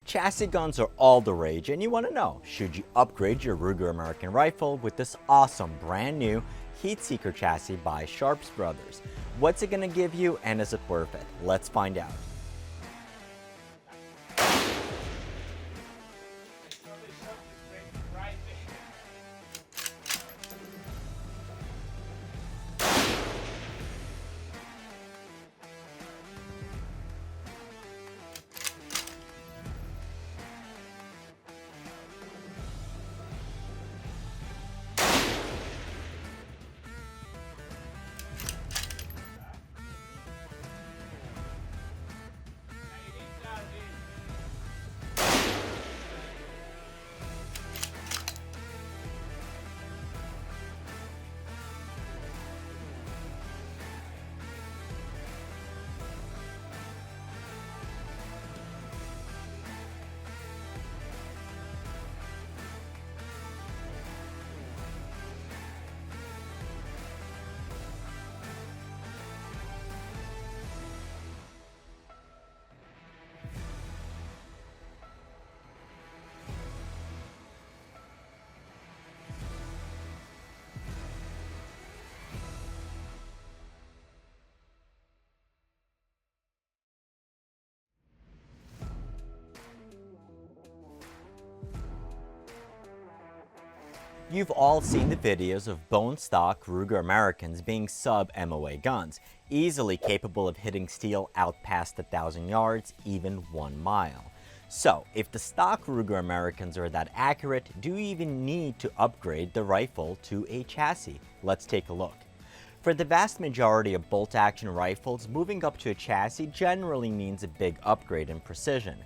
Chassis guns are all the rage, and you want to know, should you upgrade your Ruger American rifle with this awesome brand new Heatseeker chassis by Sharps Brothers? What's it going to give you, and is it worth it? Let's find out. You've all seen the videos of bone stock Ruger Americans being sub-MOA guns, easily capable of hitting steel out past 1,000 yards, even 1 mile. So, if the stock Ruger Americans are that accurate, do you even need to upgrade the rifle to a chassis? Let's take a look. For the vast majority of bolt-action rifles, moving up to a chassis generally means a big upgrade in precision.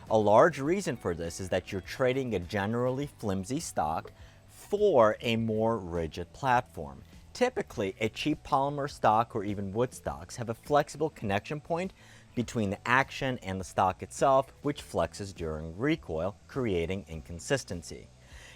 A large reason for this is that you're trading a generally flimsy stock for a more rigid platform. Typically, a cheap polymer stock or even wood stocks have a flexible connection point between the action and the stock itself, which flexes during recoil, creating inconsistency.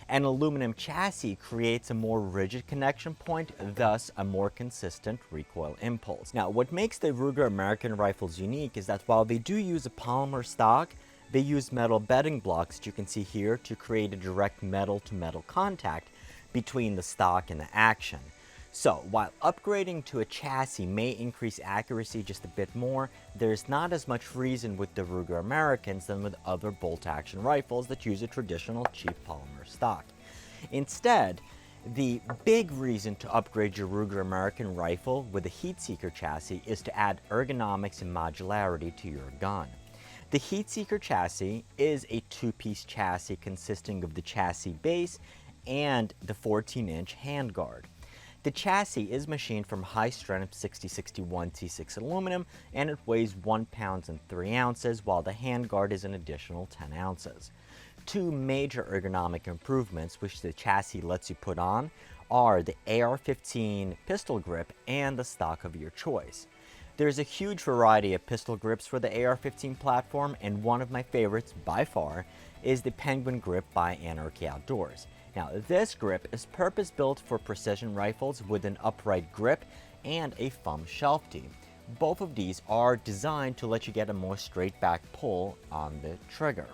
An aluminum chassis creates a more rigid connection point, thus a more consistent recoil impulse. Now, what makes the Ruger American rifles unique is that while they do use a polymer stock, they use metal bedding blocks that you can see here to create a direct metal-to-metal contact between the stock and the action. So, while upgrading to a chassis may increase accuracy just a bit more, there's not as much reason with the Ruger Americans than with other bolt-action rifles that use a traditional cheap polymer stock. Instead, the big reason to upgrade your Ruger American rifle with a Heatseeker chassis is to add ergonomics and modularity to your gun. The Heatseeker chassis is a two-piece chassis consisting of the chassis base and the 14-inch handguard. The chassis is machined from high-strength 6061 T6 aluminum, and it weighs 1 pound and 3 ounces, while the handguard is an additional 10 ounces. Two major ergonomic improvements which the chassis lets you put on are the AR-15 pistol grip and the stock of your choice. There's a huge variety of pistol grips for the AR-15 platform, and one of my favorites by far is the Penguin grip by Anarchy Outdoors. Now, this grip is purpose-built for precision rifles with an upright grip and a thumb shelf D. Both of these are designed to let you get a more straight back pull on the trigger.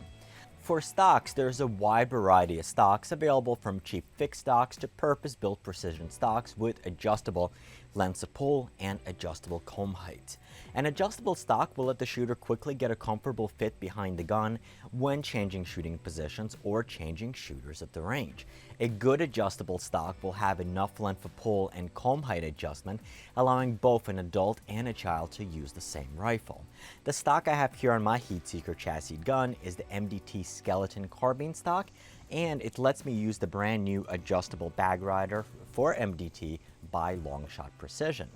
For stocks, there's a wide variety of stocks available from cheap fixed stocks to purpose-built precision stocks with adjustable lengths of pull and adjustable comb height. An adjustable stock will let the shooter quickly get a comfortable fit behind the gun when changing shooting positions or changing shooters at the range. A good adjustable stock will have enough length of pull and comb height adjustment, allowing both an adult and a child to use the same rifle. The stock I have here on my Heatseeker chassis gun is the MDT Skeleton Carbine stock, and it lets me use the brand new adjustable bag rider for MDT by Longshot Precision.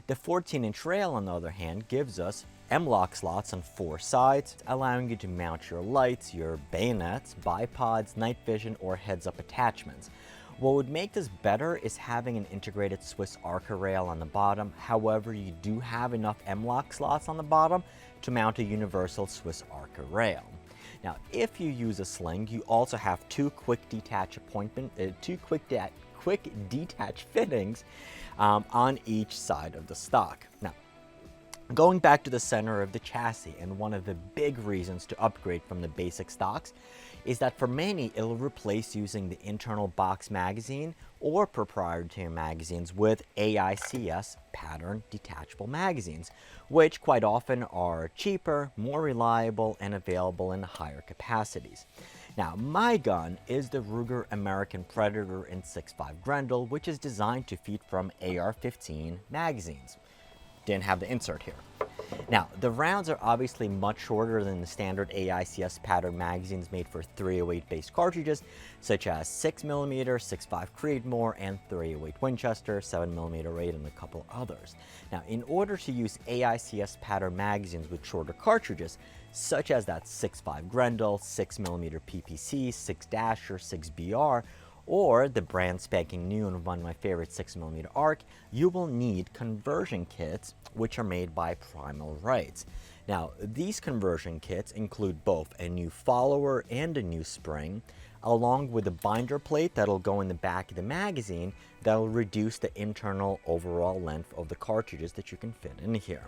The 14-inch rail, on the other hand, gives us MLOK slots on 4 sides, allowing you to mount your lights, your bayonets, bipods, night vision, or heads-up attachments. What would make this better is having an integrated Swiss Arca rail on the bottom. However, you do have enough MLOK slots on the bottom to mount a universal Swiss Arca rail. Now, if you use a sling, you also have two quick detach detach fittings on each side of the stock. Now, Going back to the center of the chassis, and one of the big reasons to upgrade from the basic stocks is that for many it'll replace using the internal box magazine or proprietary magazines with AICS pattern detachable magazines, which quite often are cheaper, more reliable, and available in higher capacities. Now, my gun is the Ruger American Predator in 6.5 Grendel, which is designed to feed from AR-15 magazines. Didn't have the insert here. Now, the rounds are obviously much shorter than the standard AICS pattern magazines made for 308 based cartridges, such as 6mm, 6.5 Creedmoor, and 308 Winchester, 7mm rate, and a couple others. Now, in order to use AICS pattern magazines with shorter cartridges, such as that 6.5 Grendel, 6mm PPC, 6 Dasher, 6BR, or the brand spanking new and one of my favorite 6mm ARC, you will need conversion kits, which are made by Primal Rights. Now, these conversion kits include both a new follower and a new spring, along with a binder plate that'll go in the back of the magazine that'll reduce the internal overall length of the cartridges that you can fit in here.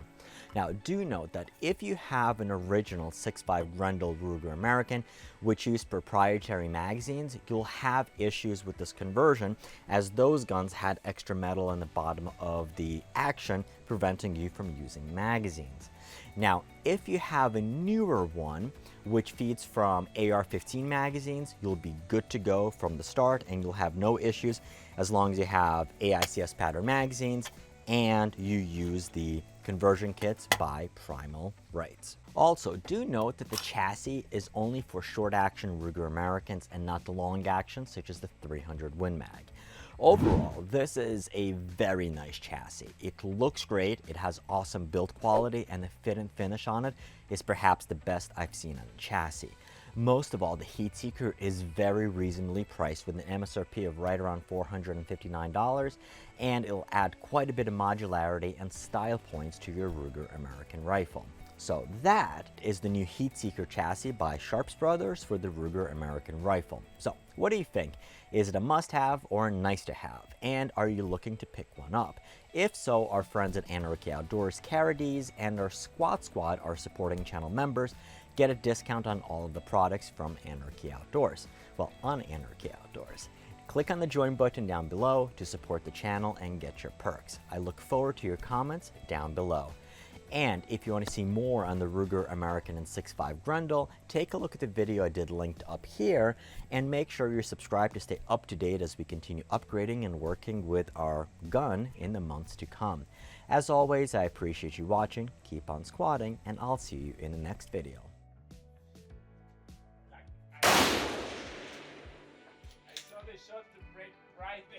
Now, do note that if you have an original 6.5 Grendel Ruger American, which use proprietary magazines, you'll have issues with this conversion, as those guns had extra metal in the bottom of the action, preventing you from using magazines. Now, if you have a newer one, which feeds from AR-15 magazines, you'll be good to go from the start, and you'll have no issues as long as you have AICS pattern magazines and you use the conversion kits by Primal Rights. Also, do note that the chassis is only for short action Ruger Americans and not the long action, such as the 300 Win Mag. Overall, this is a very nice chassis. It looks great, it has awesome build quality, and the fit and finish on it is perhaps the best I've seen on a chassis. Most of all, the Heatseeker is very reasonably priced with an MSRP of right around $459, and it'll add quite a bit of modularity and style points to your Ruger American rifle. So that is the new Heatseeker chassis by Sharps Brothers for the Ruger American rifle. So what do you think? Is it a must-have or a nice-to-have? And are you looking to pick one up? If so, our friends at Anarchy Outdoors carry these, and our Squad are supporting channel members. Get a discount on all of the products from Anarchy Outdoors. Well, on Anarchy Outdoors. Click on the join button down below to support the channel and get your perks. I look forward to your comments down below. And if you want to see more on the Ruger American and 6.5 Grendel, take a look at the video I did linked up here, and make sure you're subscribed to stay up to date as we continue upgrading and working with our gun in the months to come. As always, I appreciate you watching, keep on squatting, and I'll see you in the next video. I saw the shot to break right there.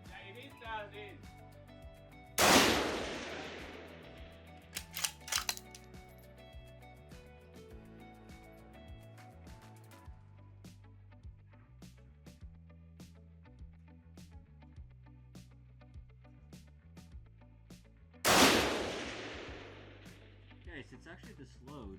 Yeah, it is that it is. Guys, it's actually this load.